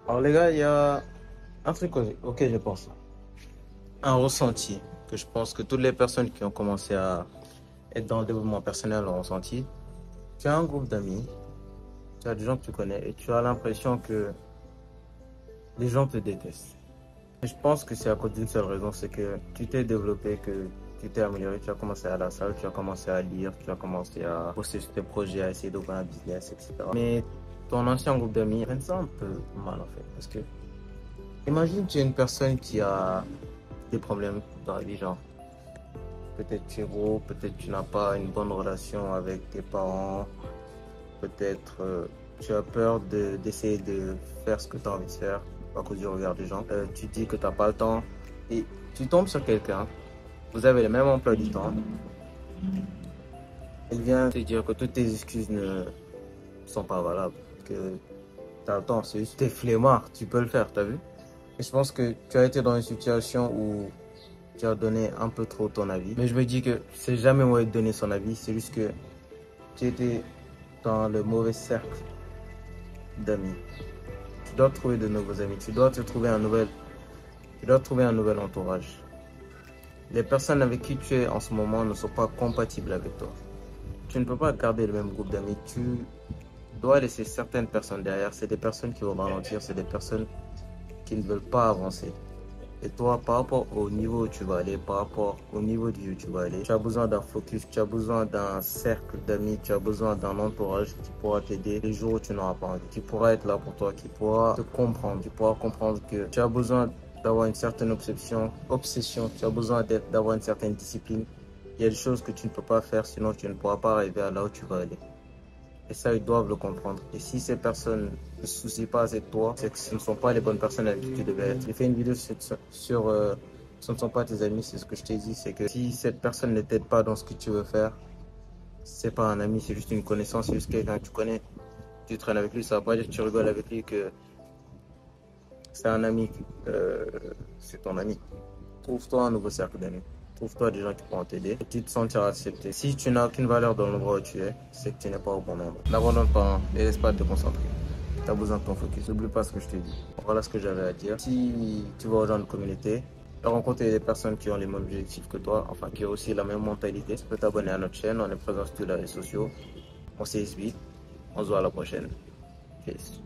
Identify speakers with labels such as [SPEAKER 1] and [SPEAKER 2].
[SPEAKER 1] Alors les gars, il y a un truc auquel je pense. Un ressenti que je pense que toutes les personnes qui ont commencé à être dans le développement personnel ont ressenti. Tu as un groupe d'amis, tu as des gens que tu connais et tu as l'impression que les gens te détestent. Et je pense que c'est à cause d'une seule raison, c'est que tu t'es développé, que tu t'es amélioré, tu as commencé à la salle, tu as commencé à lire, tu as commencé à bosser sur tes projets, à essayer d'ouvrir un business, etc. Mais ton ancien groupe d'amis prennent ça un peu mal en fait. Parce que imagine tu es une personne qui a des problèmes dans la vie, genre peut-être tu es gros, peut-être tu n'as pas une bonne relation avec tes parents, peut-être tu as peur d'essayer de faire ce que tu as envie de faire à cause du regard des gens. Tu dis que tu n'as pas le temps et tu tombes sur quelqu'un, vous avez le même emploi du temps, il vient te dire que toutes tes excuses ne sont pas valables, que tu as le temps, c'est juste t'es flemmard, tu peux le faire, t'as vu? Et je pense que tu as été dans une situation où tu as donné un peu trop ton avis. Mais je me dis que c'est jamais mauvais de donner son avis, c'est juste que tu étais dans le mauvais cercle d'amis. Tu dois trouver de nouveaux amis, tu dois trouver un nouvel entourage. Les personnes avec qui tu es en ce moment ne sont pas compatibles avec toi. Tu ne peux pas garder le même groupe d'amis, tu dois laisser certaines personnes derrière. C'est des personnes qui vont ralentir, c'est des personnes qui ne veulent pas avancer. Et toi, par rapport au niveau où tu vas aller, par rapport au niveau de vie où tu vas aller, tu as besoin d'un focus, tu as besoin d'un cercle d'amis, tu as besoin d'un entourage qui pourra t'aider les jours où tu n'auras pas envie, qui pourra être là pour toi, qui pourra te comprendre, qui pourra comprendre que tu as besoin d'avoir une certaine obsession, tu as besoin d'avoir une certaine discipline. Il y a des choses que tu ne peux pas faire, sinon tu ne pourras pas arriver à là où tu vas aller. Et ça, ils doivent le comprendre. Et si ces personnes ne se soucient pas assez de toi, c'est que ce ne sont pas les bonnes personnes avec qui tu devais être. J'ai fait une vidéo sur ce ne sont pas tes amis, c'est ce que je t'ai dit, c'est que si cette personne ne t'aide pas dans ce que tu veux faire, c'est pas un ami, c'est juste une connaissance, c'est juste quelqu'un que tu connais. Tu traînes avec lui, ça va pas dire que tu rigoles avec lui que c'est un ami, c'est ton ami. Trouve-toi un nouveau cercle d'amis. Trouve-toi des gens qui pourront t'aider et tu te sentiras accepté. Si tu n'as aucune valeur dans l'endroit où tu es, c'est que tu n'es pas au bon endroit. N'abandonne pas, ne laisse pas te concentrer. Tu as besoin de ton focus. N'oublie pas ce que je t'ai dit. Voilà ce que j'avais à dire. Si tu vas rejoindre une communauté, rencontrer des personnes qui ont les mêmes objectifs que toi, enfin qui ont aussi la même mentalité, tu peux t'abonner à notre chaîne. On est présent sur tous les réseaux sociaux. On s'est on se voit à la prochaine. Peace.